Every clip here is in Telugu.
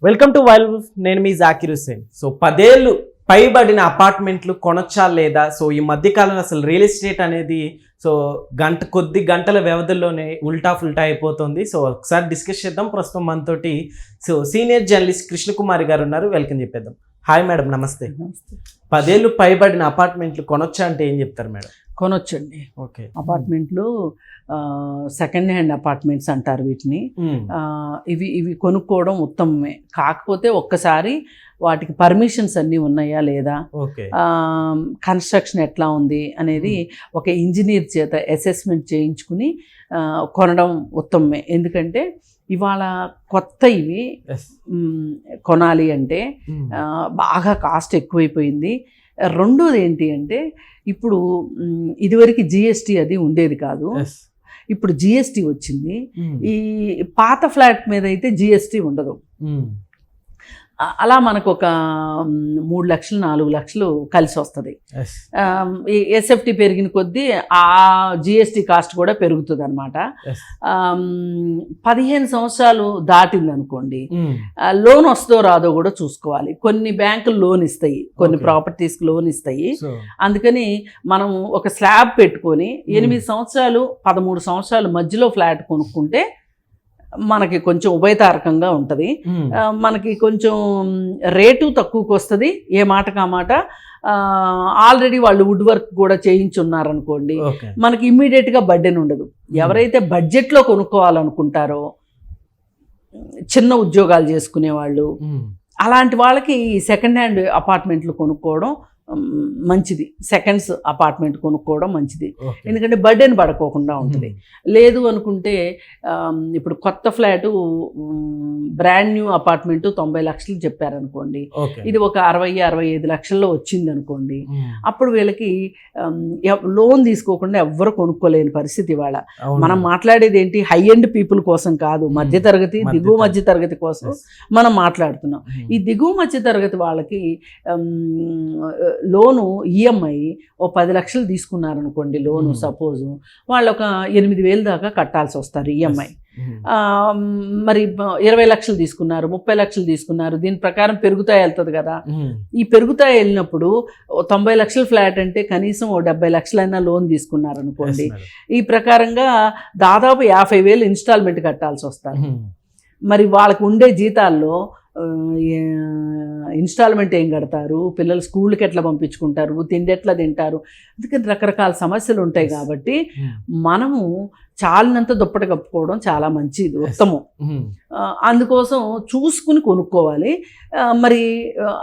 Welcome to wild wolf. నేను మీ జాకిర్ హుసేన్. సో 10 ఏళ్ళు పైబడిన అపార్ట్మెంట్లు కొనొచ్చా లేదా? సో ఈ మధ్యకాలంలో అసలు రియల్ ఎస్టేట్ అనేది సో కొద్ది గంటల వ్యవధిలోనే ఉల్టా ఫుల్టా అయిపోతుంది. సో ఒకసారి డిస్కస్ చేద్దాం. ప్రస్తుతం మనతోటి సో సీనియర్ జర్నలిస్ట్ కృష్ణకుమారి గారు ఉన్నారు. వెల్కమ్ చెప్పేద్దాం. హాయ్ మేడం, నమస్తే. 10 ఏళ్ళు పైబడిన అపార్ట్మెంట్లు కొనొచ్చా అంటే ఏం చెప్తారు మేడం? కొనొచ్చండి. ఓకే. అపార్ట్మెంట్లు సెకండ్ హ్యాండ్ అపార్ట్మెంట్స్ అంటారు వీటిని. ఇవి కొనుక్కోవడం ఉత్తమమే. కాకపోతే ఒక్కసారి వాటికి పర్మిషన్స్ అన్నీ ఉన్నాయా లేదా, కన్స్ట్రక్షన్ ఎట్లా ఉంది అనేది ఒక ఇంజనీర్ చేత అసెస్మెంట్ చేయించుకుని కొనడం ఉత్తమమే. ఎందుకంటే ఇవాళ కొత్త ఇవి కొనాలి అంటే బాగా కాస్ట్ ఎక్కువైపోయింది. రెండోది ఏంటి అంటే ఇప్పుడు ఇదివరకు జిఎస్టీ అది ఉండేది కాదు, ఇప్పుడు జిఎస్టీ వచ్చింది. ఈ పాత ఫ్లాట్ మీద అయితే జిఎస్టీ ఉండదు. అలా మనకు ఒక 3 లక్షలు 4 లక్షలు కలిసి వస్తుంది. ఎస్ఎఫ్టీ పెరిగిన కొద్దీ ఆ జిఎస్టీ కాస్ట్ కూడా పెరుగుతుంది అనమాట. 15 సంవత్సరాలు దాటింది అనుకోండి, లోన్ వస్తుందో రాదో కూడా చూసుకోవాలి. కొన్ని బ్యాంకులు లోన్ ఇస్తాయి, కొన్ని ప్రాపర్టీస్కి లోన్ ఇస్తాయి. అందుకని మనం ఒక స్లాబ్ పెట్టుకొని 8 సంవత్సరాలు 13 సంవత్సరాలు మధ్యలో ఫ్లాట్ కొనుక్కుంటే మనకి కొంచెం ఉభయతారకంగా ఉంటుంది. మనకి కొంచెం రేటు తక్కువకి వస్తుంది. ఏ మాటకు ఆ మాట. ఆల్రెడీ వాళ్ళు వుడ్ వర్క్ కూడా చేయించున్నారనుకోండి, మనకి ఇమ్మీడియట్గా బర్డెన్ ఉండదు. ఎవరైతే బడ్జెట్లో కొనుక్కోవాలనుకుంటారో, చిన్న ఉద్యోగాలు చేసుకునే వాళ్ళు, అలాంటి వాళ్ళకి సెకండ్ హ్యాండ్ అపార్ట్మెంట్లు కొనుక్కోవడం మంచిది. సెకండ్స్ అపార్ట్మెంట్ కొనుక్కోవడం మంచిది. ఎందుకంటే బర్డెన్ పడుకోకుండా ఉంటుంది. లేదు అనుకుంటే ఇప్పుడు కొత్త ఫ్లాటు బ్రాండ్ న్యూ అపార్ట్మెంట్ 90 లక్షలు చెప్పారనుకోండి, ఇది ఒక 60-65 లక్షల్లో వచ్చింది అనుకోండి, అప్పుడు వీళ్ళకి లోన్ తీసుకోకుండా ఎవ్వరు కొనుక్కోలేని పరిస్థితి. ఇవాళ మనం మాట్లాడేది ఏంటి, హై ఎండ్ పీపుల్ కోసం కాదు, మధ్యతరగతి దిగువ మధ్య తరగతి కోసం మనం మాట్లాడుతున్నాం. ఈ దిగువ మధ్య తరగతి వాళ్ళకి లోను ఈఎంఐ ఓ 10 లక్షలు తీసుకున్నారనుకోండి లోను, సపోజు వాళ్ళు ఒక 8,000 దాకా కట్టాల్సి వస్తారు ఈఎంఐ. మరి 20 లక్షలు తీసుకున్నారు, 30 లక్షలు తీసుకున్నారు, దీని ప్రకారం పెరుగుతా వెళ్తుంది కదా. ఈ పెరుగుతా వెళ్ళినప్పుడు 90 లక్షల ఫ్లాట్ అంటే కనీసం ఓ 70 లక్షలైనా లోన్ తీసుకున్నారనుకోండి, ఈ ప్రకారంగా దాదాపు 50,000 ఇన్స్టాల్మెంట్ కట్టాల్సి వస్తారు. మరి వాళ్ళకు ఉండే జీతాల్లో ఇన్స్టాల్మెంట్ ఏం కడతారు, పిల్లలు స్కూల్కి ఎట్లా పంపించుకుంటారు, తిండి ఎట్లా తింటారు, అందుకని రకరకాల సమస్యలు ఉంటాయి. కాబట్టి మనము చాలినంత దుప్పటి కప్పుకోవడం చాలా మంచిది, ఉత్తమం. అందుకోసం చూసుకుని కొనుక్కోవాలి. మరి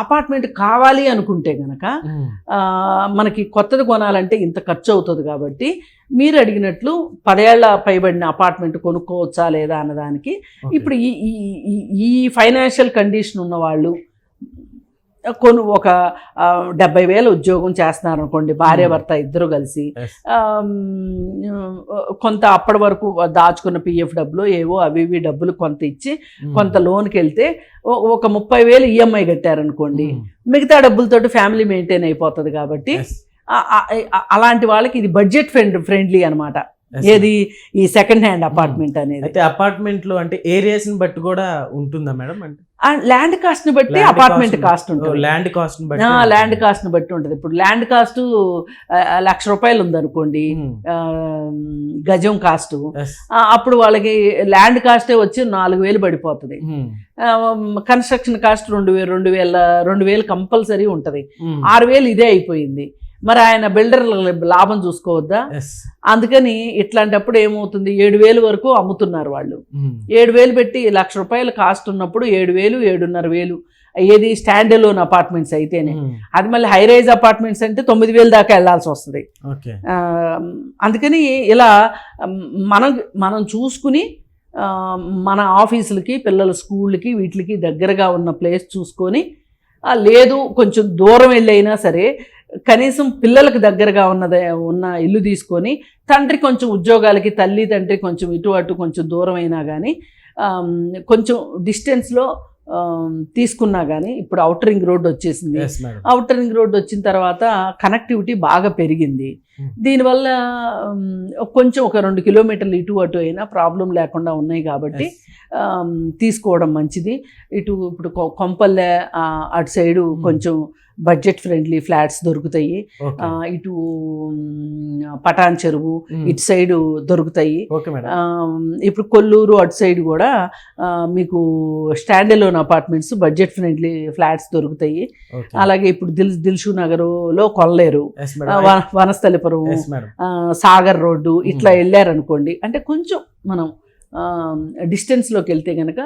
అపార్ట్మెంట్ కావాలి అనుకుంటే కనుక మనకి కొత్తది కొనాలంటే ఇంత ఖర్చు అవుతుంది. కాబట్టి మీరు అడిగినట్లు 10 ఏళ్ల పైబడిన అపార్ట్మెంట్ కొనుక్కోవచ్చా లేదా అన్నదానికి ఇప్పుడు ఈ ఫైనాన్షియల్ కండిషన్ ఉన్న వాళ్ళు ఒక 70,000 ఉద్యోగం చేస్తున్నారు అనుకోండి, భార్యాభర్త ఇద్దరు కలిసి, కొంత అప్పటి వరకు దాచుకున్న పిఎఫ్ డబ్బులు ఏవో అవి ఇవి డబ్బులు కొంత ఇచ్చి కొంత లోన్కి వెళ్తే ఒక 30,000 ఈఎంఐ కట్టారనుకోండి, మిగతా డబ్బులతోటి ఫ్యామిలీ మెయింటైన్ అయిపోతుంది. కాబట్టి అలాంటి వాళ్ళకి ఇది బడ్జెట్ ఫ్రెండ్లీ అనమాట. ఏది ఈ సెకండ్ హ్యాండ్ అపార్ట్మెంట్ అనేది. అయితే అపార్ట్మెంట్లో అంటే ఏరియాస్ని బట్టి కూడా ఉంటుందా మేడం? అంటే ల్యాండ్ కాస్ట్ ని బట్టి అపార్ట్మెంట్ కాస్ట్ ఉంటుంది. ల్యాండ్ కాస్ట్ ని బట్టి ఉంటుంది. ఇప్పుడు ల్యాండ్ కాస్ట్ 1,00,000 రూపాయలు ఉందనుకోండి గజం కాస్ట్, అప్పుడు వాళ్ళకి ల్యాండ్ కాస్టే వచ్చి 4,000 పడిపోతుంది. కన్స్ట్రక్షన్ కాస్ట్ 2,000 కంపల్సరీ ఉంటుంది. 6,000 ఇదే అయిపోయింది. మరి ఆయన బిల్డర్ లాభం చూసుకోవద్దా? అందుకని ఇట్లాంటప్పుడు ఏమవుతుంది, 7,000 వరకు అమ్ముతున్నారు వాళ్ళు. 7,000 పెట్టి 1,00,000 రూపాయలు కాస్ట్ ఉన్నప్పుడు 7,000, 7,500 ఏది స్టాండ్ అలోన్ అపార్ట్మెంట్స్ అయితేనే. అది మళ్ళీ హై రైజ్ అపార్ట్మెంట్స్ అంటే 9,000 దాకా వెళ్లాల్సి వస్తుంది. అందుకని ఇలా మనం చూసుకుని మన ఆఫీసులకి, పిల్లల స్కూళ్ళకి, వీటికి దగ్గరగా ఉన్న ప్లేస్ చూసుకొని, లేదు కొంచెం దూరం వెళ్ళైనా సరే కనీసం పిల్లలకు దగ్గరగా ఉన్న ఇల్లు తీసుకొని, తండ్రి కొంచెం ఉద్యోగాలకి, తల్లి తండ్రి కొంచెం ఇటు అటు కొంచెం దూరం అయినా కానీ కొంచెం డిస్టెన్స్లో తీసుకున్నా కానీ, ఇప్పుడు ఔటర్ రింగ్ రోడ్ వచ్చేసింది. ఔటర్ రింగ్ రోడ్ వచ్చిన తర్వాత కనెక్టివిటీ బాగా పెరిగింది. దీనివల్ల కొంచెం ఒక 2 కిలోమీటర్లు ఇటు అటు అయినా ప్రాబ్లం లేకుండా ఉన్నాయి. కాబట్టి తీసుకోవడం మంచిది. ఇప్పుడు కొంపల్లె అటు సైడు కొంచెం బడ్జెట్ ఫ్రెండ్లీ ఫ్లాట్స్ దొరుకుతాయి. ఇటు పటాన్ చెరువు ఇటు సైడు దొరుకుతాయి. ఇప్పుడు కొల్లూరు అటు సైడ్ కూడా మీకు stand alone apartments budget friendly flats దొరుకుతాయి. అలాగే ఇప్పుడు దిల్షు నగర్లో కొల్లేరు, వనస్థలిపురం, సాగర్ రోడ్డు ఇట్లా వెళ్ళారనుకోండి, అంటే కొంచెం మనం డిస్టెన్స్లోకి వెళ్తే కనుక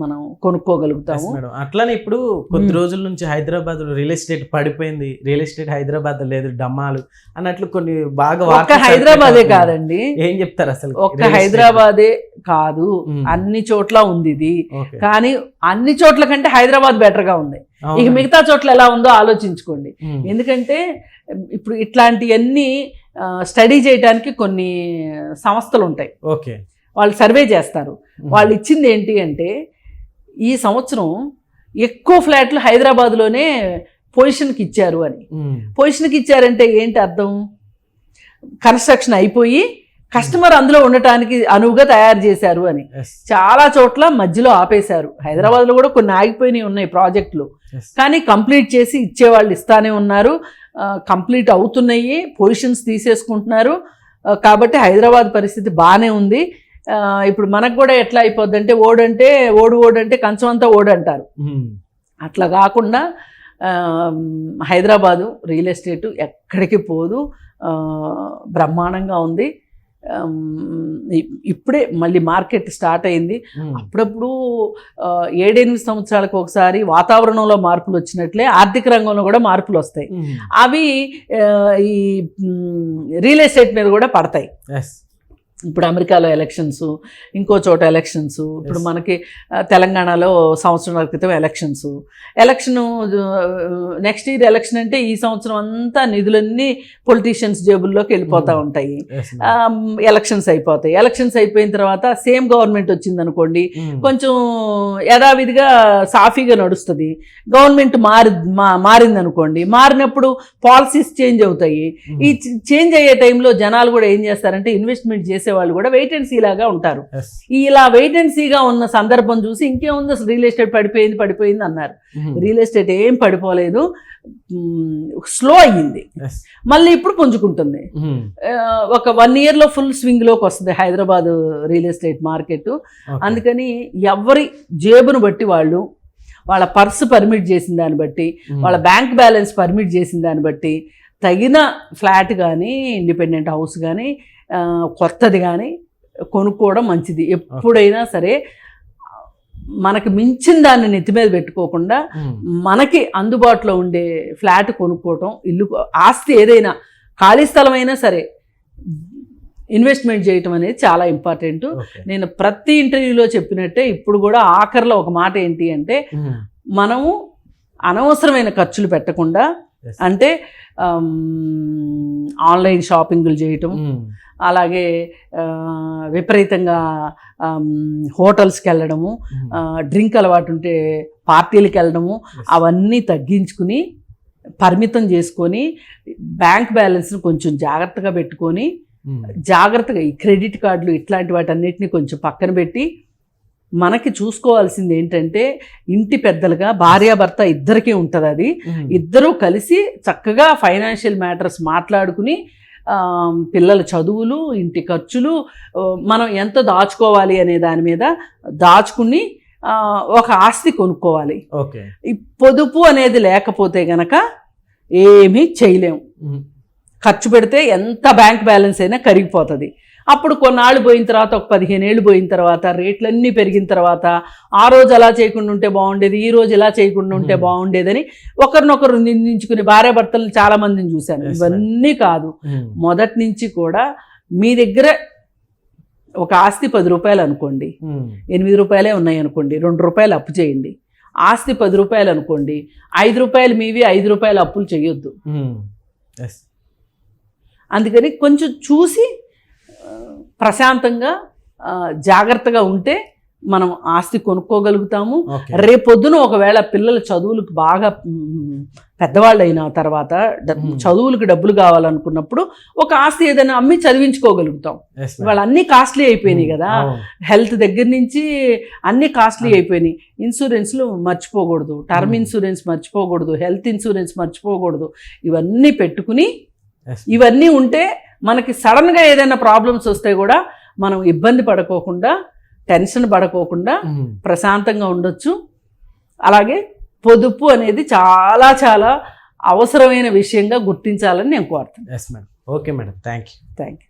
మనం కొనుక్కోగలుగుతాము. అట్లానే ఇప్పుడు కొద్ది రోజుల నుంచి హైదరాబాద్ రియల్ ఎస్టేట్ పడిపోయింది, రియల్ ఎస్టేట్ హైదరాబాద్ లేదు, డమ్మాలు అన్నట్లు కొన్ని బాగా ఒక్క హైదరాబాదే కాదండి, ఏం చెప్తారు అసలు? ఒక్క హైదరాబాదే కాదు, అన్ని చోట్ల ఉంది ఇది. కానీ అన్ని చోట్ల కంటే హైదరాబాద్ బెటర్ గా ఉంది. ఇక మిగతా చోట్ల ఎలా ఉందో ఆలోచించుకోండి. ఎందుకంటే ఇప్పుడు ఇట్లాంటివన్నీ స్టడీ చేయడానికి కొన్ని సంస్థలు ఉంటాయి. ఓకే, వాళ్ళు సర్వే చేస్తారు. వాళ్ళు ఇచ్చింది ఏంటి అంటే ఈ సంవత్సరం ఎక్కువ ఫ్లాట్లు హైదరాబాద్లోనే పొజిషన్కి ఇచ్చారు అని. పొజిషన్కి ఇచ్చారంటే ఏంటి అర్థం? కన్స్ట్రక్షన్ అయిపోయి కస్టమర్ అందులో ఉండటానికి అనువుగా తయారు చేశారు అని. చాలా చోట్ల మధ్యలో ఆపేశారు. హైదరాబాద్లో కూడా కొన్ని ఆగిపోయినవి ఉన్నాయి ప్రాజెక్టులు, కానీ కంప్లీట్ చేసి ఇచ్చేవాళ్ళు ఇస్తానే ఉన్నారు. కంప్లీట్ అవుతున్నాయి, పొజిషన్స్ తీసేసుకుంటున్నారు. కాబట్టి హైదరాబాద్ పరిస్థితి బాగానే ఉంది. ఇప్పుడు మనకు కూడా ఎట్లా అయిపోద్ది అంటే ఓడంటే కంచం అంతా ఓడంటారు. అట్లా కాకుండా హైదరాబాదు రియల్ ఎస్టేటు ఎక్కడికి పోదు, బ్రహ్మాండంగా ఉంది. ఇప్పుడే మళ్ళీ మార్కెట్ స్టార్ట్ అయింది. అప్పుడప్పుడు 7-8 సంవత్సరాలకు ఒకసారి వాతావరణంలో మార్పులు వచ్చినట్లే ఆర్థిక రంగంలో కూడా మార్పులు వస్తాయి. అవి ఈ రియల్ ఎస్టేట్ మీద కూడా పడతాయి. ఇప్పుడు అమెరికాలో ఎలక్షన్స్, ఇంకో చోట ఎలక్షన్స్, ఇప్పుడు మనకి తెలంగాణలో సంవత్సరాల క్రితం ఎలక్షన్ నెక్స్ట్ ఇయర్ ఎలక్షన్ అంటే ఈ సంవత్సరం అంతా నిధులన్నీ పొలిటీషియన్స్ జేబుల్లోకి వెళ్ళిపోతూ ఉంటాయి. ఎలక్షన్స్ అయిపోయిన తర్వాత సేమ్ గవర్నమెంట్ వచ్చింది అనుకోండి, కొంచెం యథావిధిగా సాఫీగా నడుస్తుంది. గవర్నమెంట్ మారింది అనుకోండి, మారినప్పుడు పాలసీస్ చేంజ్ అవుతాయి. ఈ చేంజ్ అయ్యే టైంలో జనాలు కూడా ఏం చేస్తారంటే ఇన్వెస్ట్మెంట్ చేసే వాళ్ళు కూడా వెయిట్ అండ్ సీ లాగా ఉంటారు. ఇలా వెయిట్ అండ్ సీగా ఉన్న సందర్భం చూసి ఇంకేముంది అసలు రియల్ ఎస్టేట్ పడిపోయింది అన్నారు. రియల్ ఎస్టేట్ ఏం పడిపోలేదు, స్లో అయ్యింది. మళ్ళీ ఇప్పుడు పుంజుకుంటుంది. ఒక 1 yearలో ఫుల్ స్వింగ్ లోకి వస్తుంది హైదరాబాద్ రియల్ ఎస్టేట్ మార్కెట్. అందుకని ఎవరి జేబును బట్టి వాళ్ళు, వాళ్ళ పర్సు పర్మిట్ చేసిన దాన్ని బట్టి, వాళ్ళ బ్యాంక్ బ్యాలెన్స్ పర్మిట్ చేసిన దాన్ని బట్టి తగిన ఫ్లాట్ కానీ ఇండిపెండెంట్ హౌస్ కానీ కొత్తది కానీ కొనుక్కోవడం మంచిది. ఎప్పుడైనా సరే మనకి మించిన దాన్ని నెత్తి మీద పెట్టుకోకుండా మనకి అందుబాటులో ఉండే ఫ్లాట్ కొనుక్కోవటం, ఇల్లు ఆస్తి ఏదైనా ఖాళీ స్థలమైనా సరే ఇన్వెస్ట్మెంట్ చేయటం అనేది చాలా ఇంపార్టెంట్. నేను ప్రతి ఇంటర్వ్యూలో చెప్పినట్టే ఇప్పుడు కూడా ఆఖరిలో ఒక మాట ఏంటి అంటే, మనము అనవసరమైన ఖర్చులు పెట్టకుండా, అంటే ఆన్లైన్ షాపింగ్లు చేయటం, అలాగే విపరీతంగా హోటల్స్కి వెళ్ళడము, డ్రింక్ అలవాటు ఉంటే పార్టీలకు వెళ్ళడము, అవన్నీ తగ్గించుకుని పరిమితం చేసుకొని బ్యాంక్ బ్యాలెన్స్ని కొంచెం జాగ్రత్తగా పెట్టుకొని, జాగ్రత్తగా ఈ క్రెడిట్ కార్డులు ఇట్లాంటి వాటన్నిటిని కొంచెం పక్కన పెట్టి, మనకి చూసుకోవాల్సింది ఏంటంటే ఇంటి పెద్దలుగా భార్యాభర్త ఇద్దరికీ ఉంటుంది. అది ఇద్దరూ కలిసి చక్కగా ఫైనాన్షియల్ మ్యాటర్స్ మాట్లాడుకుని పిల్లల చదువులు, ఇంటి ఖర్చులు, మనం ఎంత దాచుకోవాలి అనే దాని మీద దాచుకుని ఒక ఆస్తి కొనుక్కోవాలి. ఈ పొదుపు అనేది లేకపోతే గనక ఏమీ చేయలేము. ఖర్చు పెడితే ఎంత బ్యాంక్ బ్యాలెన్స్ అయినా కరిగిపోతుంది. అప్పుడు కొన్నాళ్ళు పోయిన తర్వాత, ఒక 15 ఏళ్ళు పోయిన తర్వాత, రేట్లన్నీ పెరిగిన తర్వాత, ఆ రోజు అలా చేయకుండా ఉంటే బాగుండేది, ఈ రోజు ఇలా చేయకుండా ఉంటే బాగుండేదని ఒకరినొకరు నిందించుకుని భార్యాభర్తలు చాలా మందిని చూశాను. ఇవన్నీ కాదు, మొదటి నుంచి కూడా మీ దగ్గర ఒక ఆస్తి 10 రూపాయలు అనుకోండి, 8 రూపాయలే ఉన్నాయి అనుకోండి, 2 రూపాయలు అప్పు చేయండి. ఆస్తి 10 రూపాయలు అనుకోండి, 5 రూపాయలు మీవి, 5 రూపాయలు అప్పులు చేయొద్దు. అందుకని కొంచెం చూసి ప్రశాంతంగా జాగ్రత్తగా ఉంటే మనం ఆస్తి కొనుక్కోగలుగుతాము. ఓకే. రేపొద్దున ఒకవేళ పిల్లల చదువులకు బాగా పెద్దవాళ్ళు అయిన తర్వాత చదువులకు డబ్బులు కావాలనుకున్నప్పుడు ఒక ఆస్తి ఏదైనా అమ్మి చదివించుకోగలుగుతాం. Yes, madam. ఇవాళ అన్ని కాస్ట్లీ అయిపోయినాయి కదా, అవును. హెల్త్ దగ్గర నుంచి అన్ని కాస్ట్లీ అయిపోయినాయి. ఇన్సూరెన్స్లు మర్చిపోకూడదు, టర్మ్ ఇన్సూరెన్స్ మర్చిపోకూడదు, హెల్త్ ఇన్సూరెన్స్ మర్చిపోకూడదు. ఇవన్నీ పెట్టుకుని Yes. ఇవన్నీ ఉంటే మనకి సడన్గా ఏదైనా ప్రాబ్లమ్స్ వస్తే కూడా మనం ఇబ్బంది పడుకోకుండా, టెన్షన్ పడుకోకుండా ప్రశాంతంగా ఉండొచ్చు. అలాగే పొదుపు అనేది చాలా చాలా అవసరమైన విషయంగా గుర్తించాలని నేను కోరుతున్నాను. Yes madam. Okay madam, thank you. Thank you.